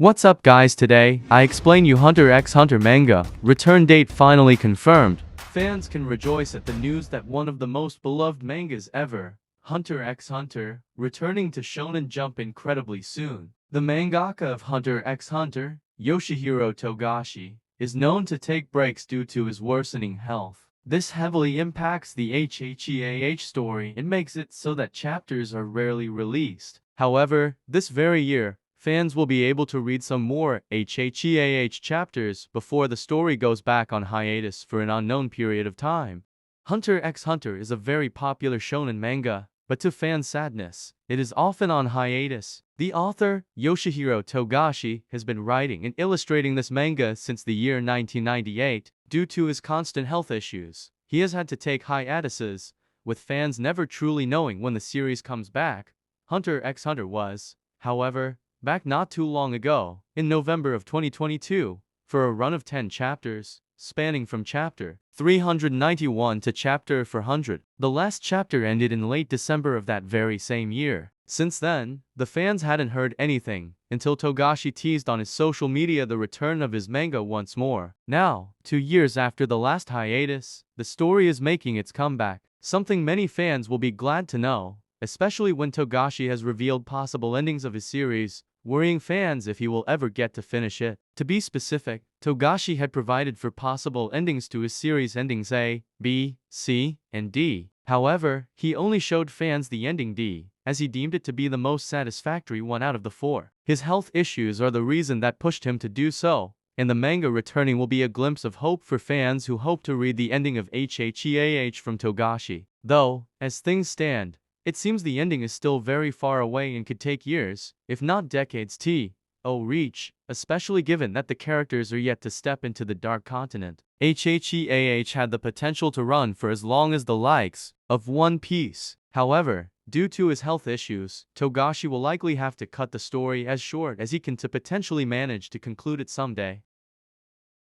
What's up guys, today I explain you Hunter x Hunter manga, return date finally confirmed. Fans can rejoice at the news that one of the most beloved mangas ever, Hunter x Hunter, returning to Shonen Jump incredibly soon. The mangaka of Hunter x Hunter, Yoshihiro Togashi, is known to take breaks due to his worsening health. This heavily impacts the HHEAH story and makes it so that chapters are rarely released. However, this very year, fans will be able to read some more HHEAH chapters before the story goes back on hiatus for an unknown period of time. Hunter x Hunter is a very popular shonen manga, but to fans' sadness, it is often on hiatus. The author, Yoshihiro Togashi, has been writing and illustrating this manga since the year 1998. Due to his constant health issues, he has had to take hiatuses, with fans never truly knowing when the series comes back. Hunter x Hunter was, however, back not too long ago, in November of 2022, for a run of 10 chapters, spanning from chapter 391 to chapter 400. The last chapter ended in late December of that very same year. Since then, the fans hadn't heard anything, until Togashi teased on his social media the return of his manga once more. Now, 2 years after the last hiatus, the story is making its comeback, something many fans will be glad to know, especially when Togashi has revealed possible endings of his series, worrying fans if he will ever get to finish it. To be specific, Togashi had provided for possible endings to his series endings A, B, C, and D. However, he only showed fans the ending D, as he deemed it to be the most satisfactory one out of the 4. His health issues are the reason that pushed him to do so, and the manga returning will be a glimpse of hope for fans who hope to read the ending of HHEAH from Togashi. Though, as things stand, it seems the ending is still very far away and could take years, if not decades to reach, especially given that the characters are yet to step into the Dark Continent. HHEAH had the potential to run for as long as the likes of One Piece. However, due to his health issues, Togashi will likely have to cut the story as short as he can to potentially manage to conclude it someday.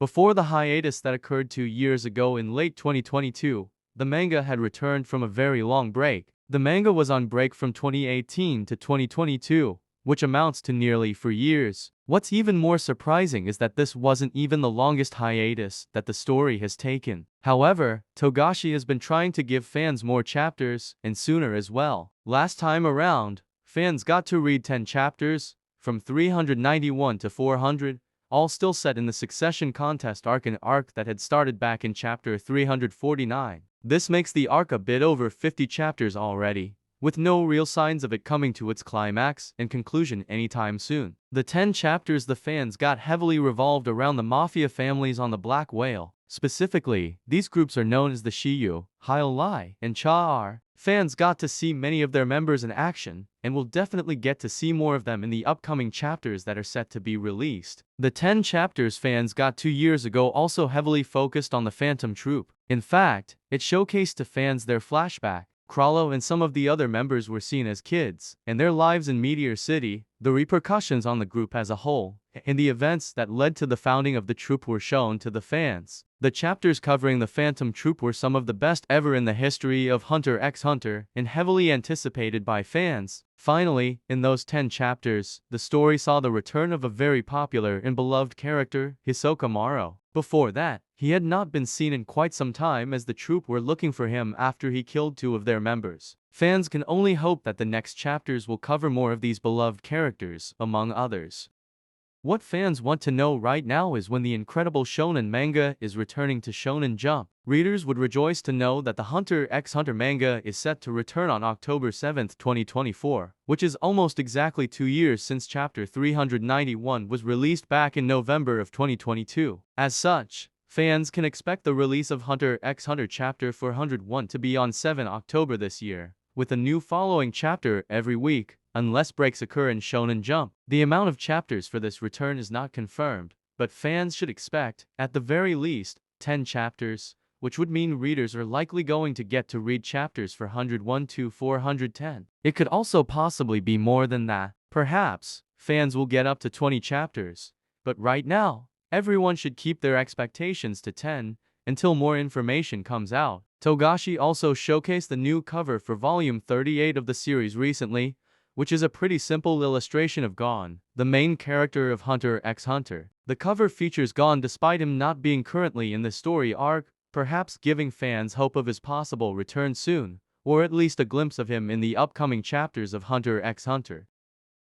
Before the hiatus that occurred 2 years ago in late 2022, the manga had returned from a very long break. The manga was on break from 2018 to 2022, which amounts to nearly 4 years. What's even more surprising is that this wasn't even the longest hiatus that the story has taken. However, Togashi has been trying to give fans more chapters, and sooner as well. Last time around, fans got to read 10 chapters, from 391 to 400, all still set in the Succession Contest arc, an arc that had started back in chapter 349. This makes the arc a bit over 50 chapters already, with no real signs of it coming to its climax and conclusion anytime soon. The 10 chapters the fans got heavily revolved around the mafia families on the Black Whale. Specifically, these groups are known as the Shiyu, Hyolai, and Cha-R. Fans got to see many of their members in action, and will definitely get to see more of them in the upcoming chapters that are set to be released. The 10 chapters fans got 2 years ago also heavily focused on the Phantom Troupe. In fact, it showcased to fans their flashback. Krallo and some of the other members were seen as kids, and their lives in Meteor City, the repercussions on the group as a whole, and the events that led to the founding of the troupe were shown to the fans. The chapters covering the Phantom Troupe were some of the best ever in the history of Hunter x Hunter, and heavily anticipated by fans. Finally, in those 10 chapters, the story saw the return of a very popular and beloved character, Hisoka Maro. Before that, he had not been seen in quite some time, as the troupe were looking for him after he killed 2 of their members. Fans can only hope that the next chapters will cover more of these beloved characters, among others. What fans want to know right now is when the incredible shonen manga is returning to Shonen Jump. Readers would rejoice to know that the Hunter x Hunter manga is set to return on October 7, 2024, which is almost exactly 2 years since chapter 391 was released back in November of 2022. As such, fans can expect the release of Hunter x Hunter chapter 401 to be on 7 October this year, with a new following chapter every week, unless breaks occur in Shonen Jump. The amount of chapters for this return is not confirmed, but fans should expect, at the very least, 10 chapters, which would mean readers are likely going to get to read chapters 401 to 410. It could also possibly be more than that. Perhaps, fans will get up to 20 chapters, but right now, everyone should keep their expectations to 10, until more information comes out. Togashi also showcased the new cover for volume 38 of the series recently, which is a pretty simple illustration of Gon, the main character of Hunter x Hunter. The cover features Gon despite him not being currently in the story arc, perhaps giving fans hope of his possible return soon, or at least a glimpse of him in the upcoming chapters of Hunter x Hunter.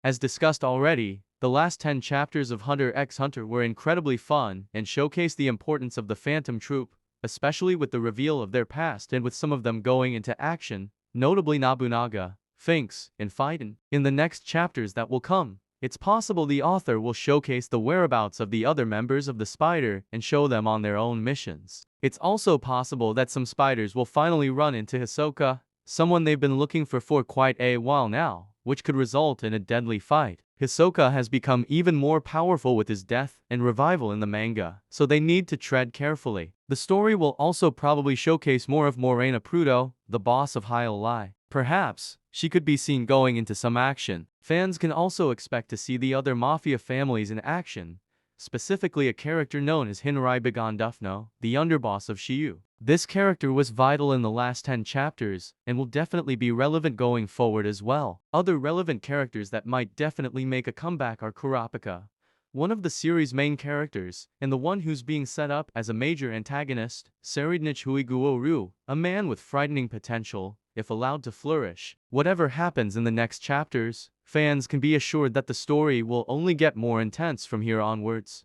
As discussed already, the last 10 chapters of Hunter x Hunter were incredibly fun and showcased the importance of the Phantom Troop, especially with the reveal of their past and with some of them going into action, notably Nobunaga, Finks, and Phaidon. In the next chapters that will come, it's possible the author will showcase the whereabouts of the other members of the Spider and show them on their own missions. It's also possible that some Spiders will finally run into Hisoka, someone they've been looking for quite a while now, which could result in a deadly fight. Hisoka has become even more powerful with his death and revival in the manga, so they need to tread carefully. The story will also probably showcase more of Morena Prudo, the boss of Hyolai. Perhaps, she could be seen going into some action. Fans can also expect to see the other mafia families in action, specifically a character known as Hinrai Bagandufno, the underboss of Shiyu. This character was vital in the last 10 chapters, and will definitely be relevant going forward as well. Other relevant characters that might definitely make a comeback are Kurapika, one of the series' main characters, and the one who's being set up as a major antagonist, Seridnich Huiguoru, a man with frightening potential, if allowed to flourish. Whatever happens in the next chapters, fans can be assured that the story will only get more intense from here onwards.